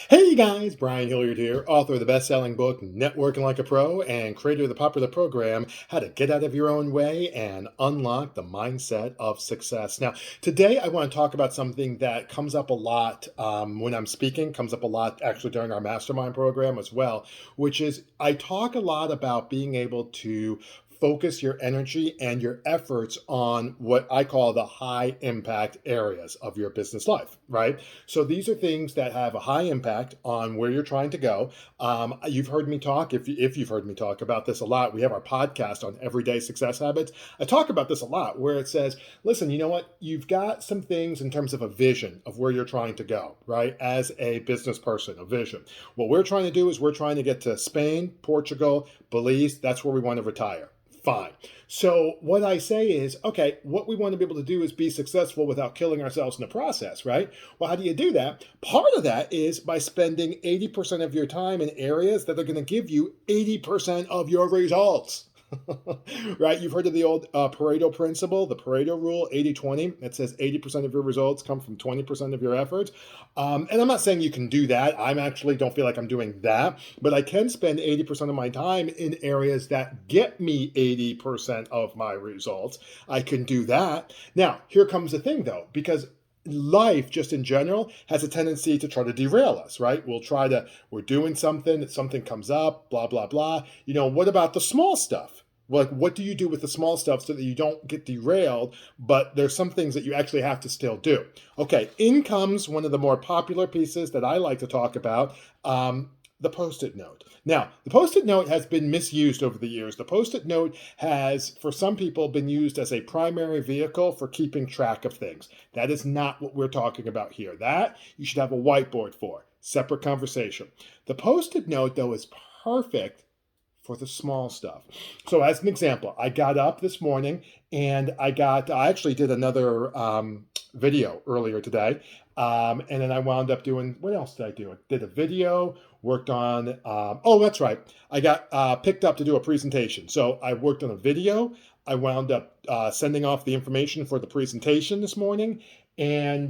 Hey guys, Brian Hilliard here, author of the best-selling book Networking Like a Pro and creator of the popular program How to Get Out of Your Own Way and Unlock the Mindset of Success. Now, today I want to talk about something that comes up a lot when I'm speaking, comes up a lot actually during our mastermind program as well, which is I talk a lot about being able to focus your energy and your efforts on what I call the high impact areas of your business life, right? So these are things that have a high impact on where you're trying to go. You've heard me talk, if you've heard me talk about this a lot, we have our podcast on everyday success habits. I talk about this a lot where it says, listen, you know what? You've got some things in terms of a vision of where you're trying to go, right? As a business person, a vision. What we're trying to do is we're trying to get to Spain, Portugal, Belize. That's where we want to retire. Fine. So what I say is, okay, what we want to be able to do is be successful without killing ourselves in the process, right? Well, how do you do that? Part of that is by spending 80% of your time in areas that are going to give you 80% of your results. Right? You've heard of the old Pareto Principle, the Pareto Rule, 80-20. It says 80% of your results come from 20% of your efforts. And I'm not saying you can do that. I'm actually don't feel like I'm doing that, but I can spend 80% of my time in areas that get me 80% of my results. I can do that. Now, here comes the thing though, because life just in general has a tendency to try to derail us, right? We're doing something, something comes up, blah, blah, blah. What about the small stuff? Like, what do you do with the small stuff so that you don't get derailed, but there's some things that you actually have to still do? Okay, in comes one of the more popular pieces that I like to talk about, the Post-it note. Now, the Post-it note has been misused over the years. The Post-it note has, for some people, been used as a primary vehicle for keeping track of things. That is not what we're talking about here. That you should have a whiteboard for. Separate conversation. The Post-it note, though, is perfect for the small stuff. So as an example, I got up this morning and I actually did another video earlier today. And then I wound up doing, what else did I do? I did a video, worked on, oh, that's right. I got picked up to do a presentation. So I worked on a video. I wound up sending off the information for the presentation this morning and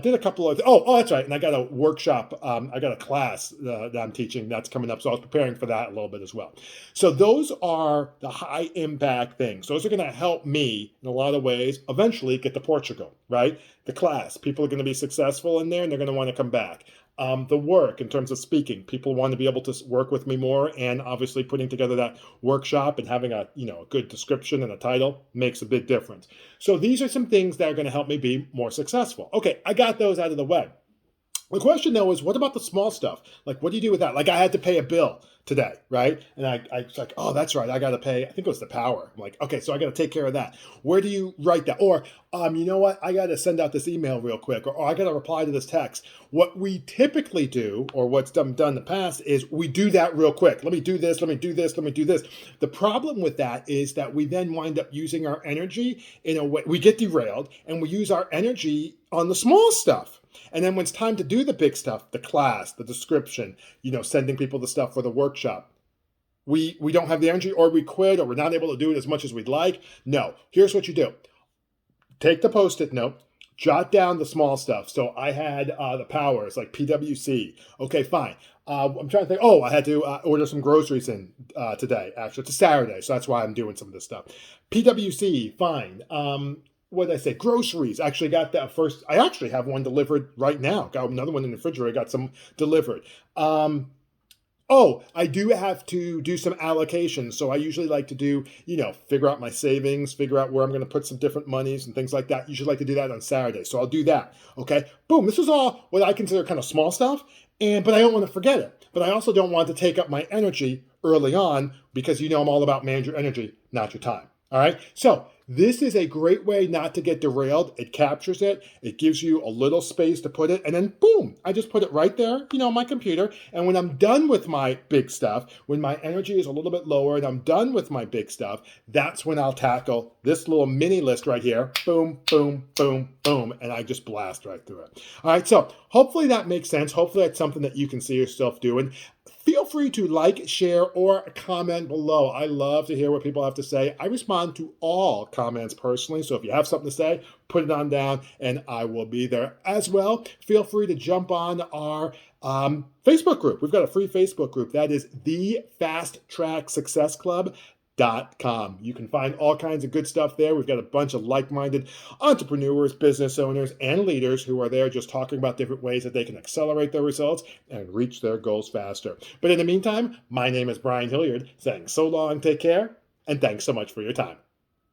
did a couple of, that's right. And I got a workshop, I got a class that I'm teaching that's coming up. So I was preparing for that a little bit as well. So those are the high impact things. Those are going to help me in a lot of ways eventually get to Portugal, right? The class, people are going to be successful in there and they're going to want to come back. The work in terms of speaking, people want to be able to work with me more, and obviously putting together that workshop and having a good description and a title makes a big difference. So these are some things that are going to help me be more successful. Okay, I got those out of the way. The question though is, what about the small stuff? Like, what do you do with that? Like, I had to pay a bill today, right? And I was like, oh, that's right. I got to pay, I think it was the power. I'm like, okay, so I got to take care of that. Where do you write that? Or, you know what? I got to send out this email real quick, or I got to reply to this text. What we typically do, or what's done in the past, is we do that real quick. Let me do this. Let me do this. Let me do this. The problem with that is that we then wind up using our energy in a way, we get derailed and we use our energy on the small stuff. And then when it's time to do the big stuff, the class, the description, sending people the stuff for the workshop, we don't have the energy, or we quit, or we're not able to do it as much as we'd like. No, here's what you do. Take the Post-it note, jot down the small stuff. So I had the powers like PWC. Okay, fine. I'm trying to think. Oh, I had to order some groceries in today. Actually, it's a Saturday, so that's why I'm doing some of this stuff. PWC, fine. What did I say? Groceries. Actually got that first. I actually have one delivered right now. Got another one in the refrigerator. Got some delivered. I do have to do some allocations. So I usually like to do, figure out my savings, figure out where I'm going to put some different monies and things like that. Usually like to do that on Saturday. So I'll do that. Okay. Boom. This is all what I consider kind of small stuff. But I don't want to forget it. But I also don't want to take up my energy early on because, I'm all about manage your energy, not your time. All right. So this is a great way not to get derailed. It captures it. It gives you a little space to put it. And then boom, I just put it right there, on my computer. And when I'm done with my big stuff, when my energy is a little bit lower and I'm done with my big stuff, that's when I'll tackle this little mini list right here. Boom, boom, boom, boom. And I just blast right through it. All right. So hopefully that makes sense. Hopefully that's something that you can see yourself doing. Feel free to like, share, or comment below. I love to hear what people have to say. I respond to all comments personally, so if you have something to say, put it on down and I will be there as well. Feel free to jump on our Facebook group. We've got a free Facebook group. That is the Fast Track Success Club.com. You can find all kinds of good stuff there. We've got a bunch of like-minded entrepreneurs, business owners, and leaders who are there just talking about different ways that they can accelerate their results and reach their goals faster. But in the meantime, my name is Brian Hilliard, saying so long, take care, and thanks so much for your time.